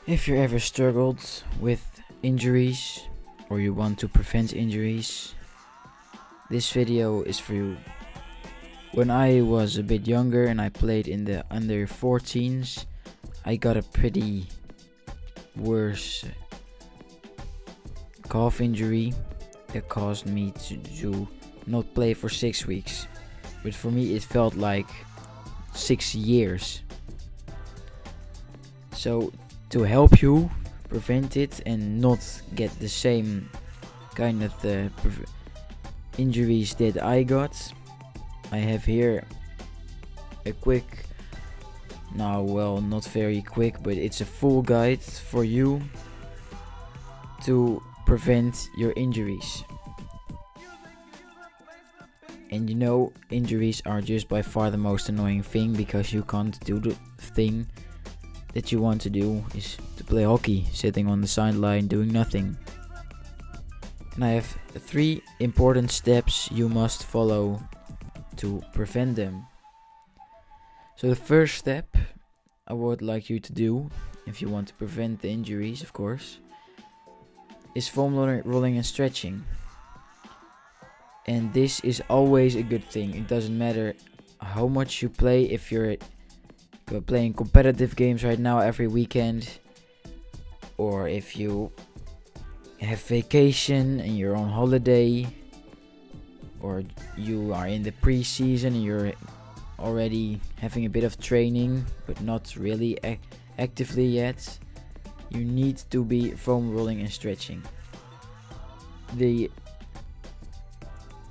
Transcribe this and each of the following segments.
If you ever struggled with injuries or you want to prevent injuries, this video is for you. When I was a bit younger and I played in the under 14s, I got a pretty worse calf injury that caused me to not play for 6 weeks. But for me it felt like 6 years. So to help you prevent it and not get the same kind of injuries that I got, I have here a quick, not very quick, but it's a full guide for you to prevent your injuries. And you know, injuries are just by far the most annoying thing, because you can't do the thing that you want to do, is to play hockey, sitting on the sideline doing nothing. And I have 3 important steps you must follow to prevent them. So the first step I would like you to do, if you want to prevent the injuries, of course, is foam rolling and stretching. And this is always a good thing. It doesn't matter how much you play. If you're playing competitive games right now every weekend, or if you have vacation and you're on holiday, or you are in the pre-season and you're already having a bit of training but not really actively yet, you need to be foam rolling and stretching. The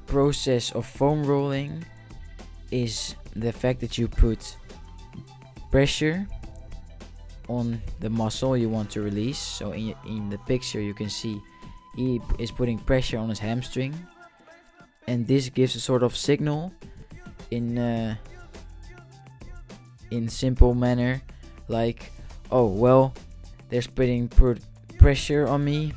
process of foam rolling is the fact that you put pressure on the muscle you want to release. So in the picture you can see he is putting pressure on his hamstring, and this gives a sort of signal in simple manner, like, oh well, there's putting pressure on me,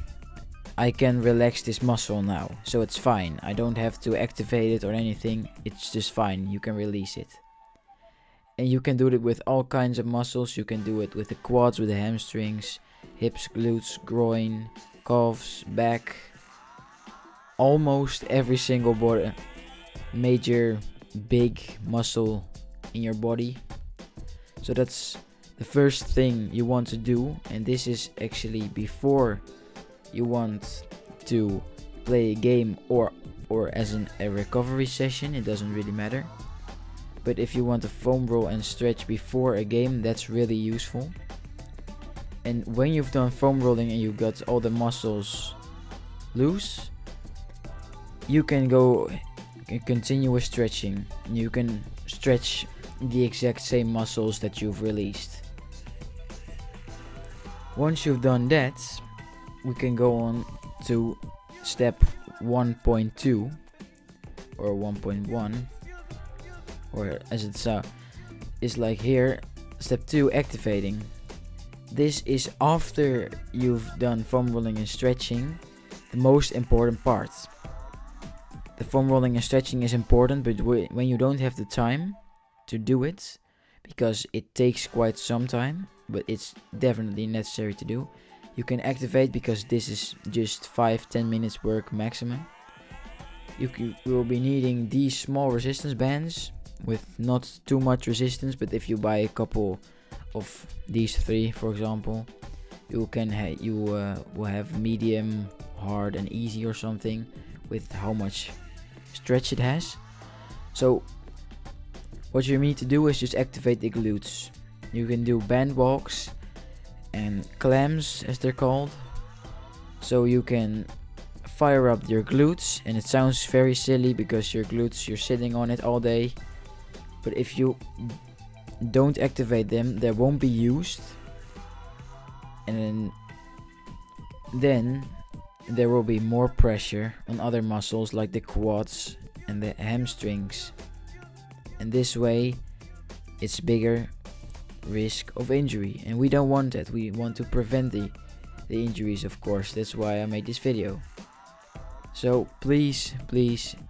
I can relax this muscle now, so it's fine, I don't have to activate it or anything, it's just fine, you can release it. And you can do it with all kinds of muscles. You can do it with the quads, with the hamstrings, hips, glutes, groin, calves, back, almost every single major big muscle in your body. So that's the first thing you want to do, and this is actually before you want to play a game or as a recovery session. It doesn't really matter. But if you want to foam roll and stretch before a game, that's really useful. And when you've done foam rolling and you got all the muscles loose, you can go continue with stretching. You can stretch the exact same muscles that you've released. Once you've done that, we can go on to step 1.2 or 1.1. Or as it's like here, step 2, activating. This is after you've done foam rolling and stretching, the most important part. The foam rolling and stretching is important, but when you don't have the time to do it, because it takes quite some time, but it's definitely necessary to do, you can activate, because this is just 5-10 minutes work maximum. You will be needing these small resistance bands with not too much resistance, but if you buy a couple of these 3, for example, you will have medium, hard and easy or something with how much stretch it has. So what you need to do is just activate the glutes. You can do band walks and clams, as they're called. So you can fire up your glutes, and it sounds very silly because your glutes, you're sitting on it all day. But if you don't activate them, they won't be used, and then there will be more pressure on other muscles like the quads and the hamstrings, and this way it's bigger risk of injury, and we don't want that. We want to prevent the injuries, of course. That's why I made this video. So please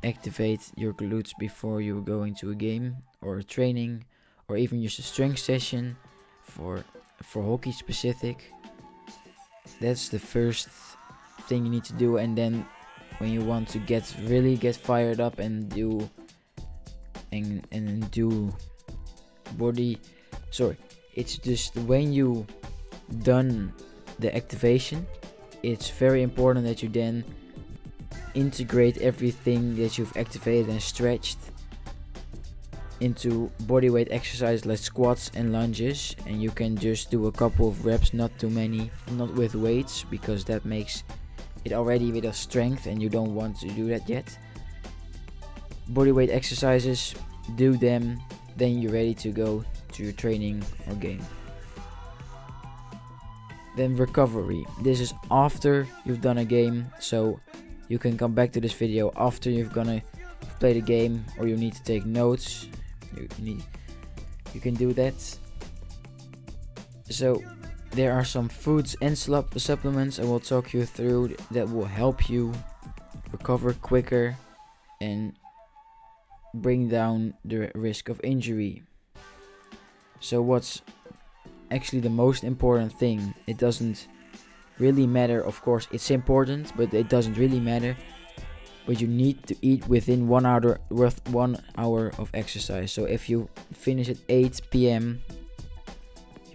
activate your glutes before you go into a game or a training, or even just a strength session for hockey specific. That's the first thing you need to do. And then when you want to really get fired up and do body, it's just when you done the activation, it's very important that you then integrate everything that you've activated and stretched into bodyweight exercise like squats and lunges. And you can just do a couple of reps, not too many, not with weights, because that makes it already with a strength and you don't want to do that yet. Bodyweight exercises, do them, then you're ready to go to your training or game. Then recovery. This is after you've done a game, so you can come back to this video after you've played a game, or you need to take notes. You can do that. So there are some foods and supplements I will talk you through that will help you recover quicker and bring down the risk of injury. So what's actually the most important thing? It doesn't really matter, of course it's important, but it doesn't really matter. But you need to eat within 1 hour of exercise. So if you finish at 8 p.m.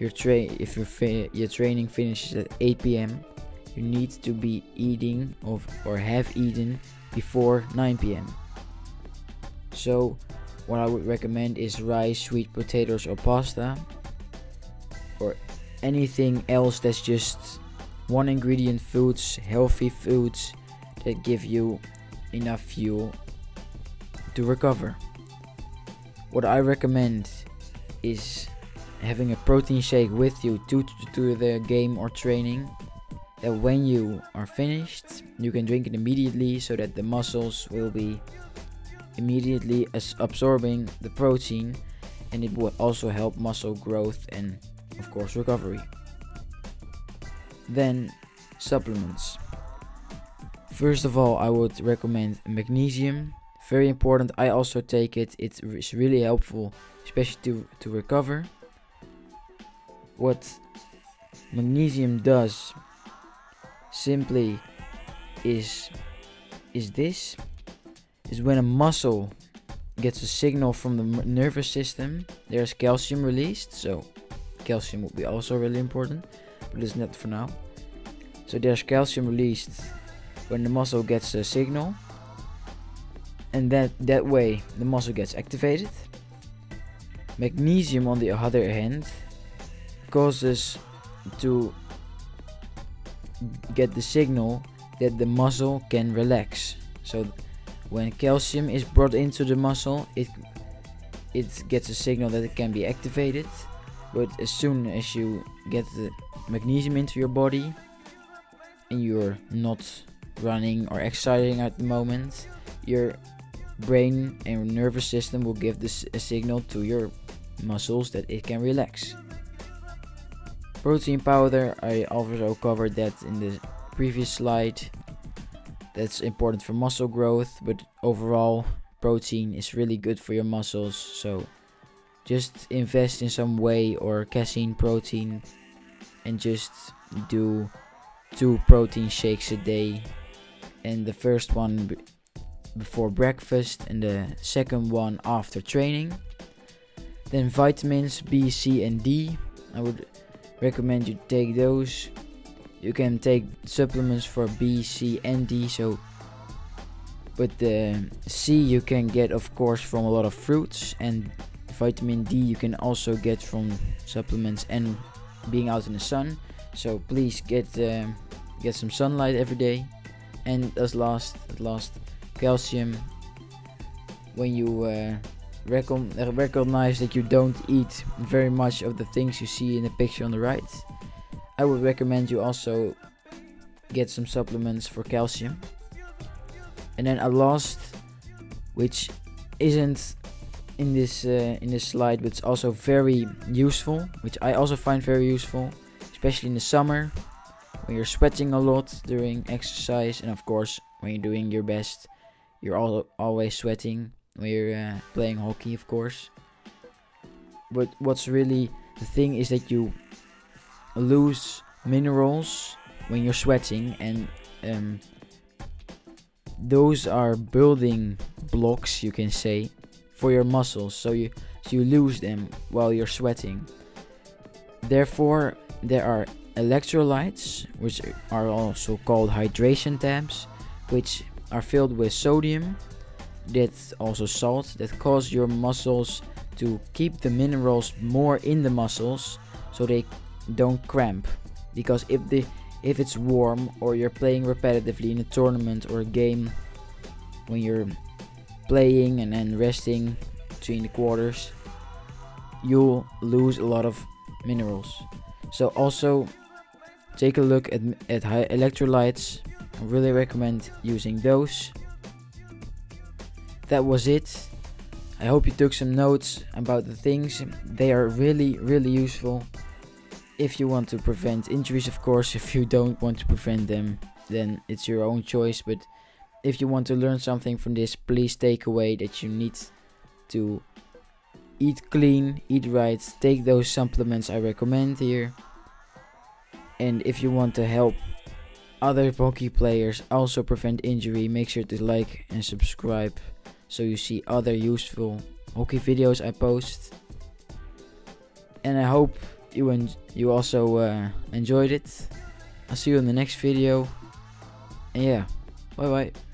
if your training finishes at 8 p.m. you need to be eating or have eaten before 9 p.m. So what I would recommend is rice, sweet potatoes or pasta, or anything else that's just one ingredient foods, healthy foods that give you enough fuel to recover. What I recommend is having a protein shake with you to the game or training, that when you are finished you can drink it immediately, so that the muscles will be immediately absorbing the protein, and it will also help muscle growth and of course recovery. Then supplements. First of all, I would recommend magnesium. Very important. I also take it. It's really helpful, especially to recover. What magnesium does simply is when a muscle gets a signal from the nervous system, there's calcium released. So calcium will be also really important, but it's not for now. So there's calcium released when the muscle gets a signal, and that way the muscle gets activated. Magnesium, on the other hand, causes to get the signal that the muscle can relax. So when calcium is brought into the muscle, it gets a signal that it can be activated. But as soon as you get the magnesium into your body and you're not running or exercising at the moment, your brain and nervous system will give this a signal to your muscles that it can relax. Protein powder, I also covered that in the previous slide. That's important for muscle growth, but overall protein is really good for your muscles, so just invest in some whey or casein protein and just do 2 protein shakes a day, and the first one before breakfast and the second one after training. Then vitamins B, C and D, I would recommend you take those. You can take supplements for B, C and D, but the C you can get of course from a lot of fruits, and vitamin D you can also get from supplements and being out in the sun. So please get some sunlight every day. And as last, calcium. When you recognize that you don't eat very much of the things you see in the picture on the right, I would recommend you also get some supplements for calcium. And then a last, which isn't in this slide, but it's also very useful, which I also find very useful, especially in the summer when you're sweating a lot during exercise, and of course when you're doing your best you're always sweating when you're playing hockey, of course. But what's really the thing is that you lose minerals when you're sweating, and those are building blocks, you can say, for your muscles, so you lose them while you're sweating. Therefore, there are electrolytes, which are also called hydration tabs, which are filled with sodium, that's also salt, that cause your muscles to keep the minerals more in the muscles so they don't cramp. Because if it's warm, or you're playing repetitively in a tournament or a game, when you're playing and then resting between the quarters, you'll lose a lot of minerals. So also take a look at high electrolytes. I really recommend using those. That was it. I hope you took some notes about the things. They are really useful if you want to prevent injuries, of course. If you don't want to prevent them, then it's your own choice. But if you want to learn something from this, please take away that you need to eat clean, eat right, take those supplements I recommend here. And if you want to help other hockey players also prevent injury, make sure to like and subscribe so you see other useful hockey videos I post. And I hope you also enjoyed it. I'll see you in the next video. And yeah, bye bye.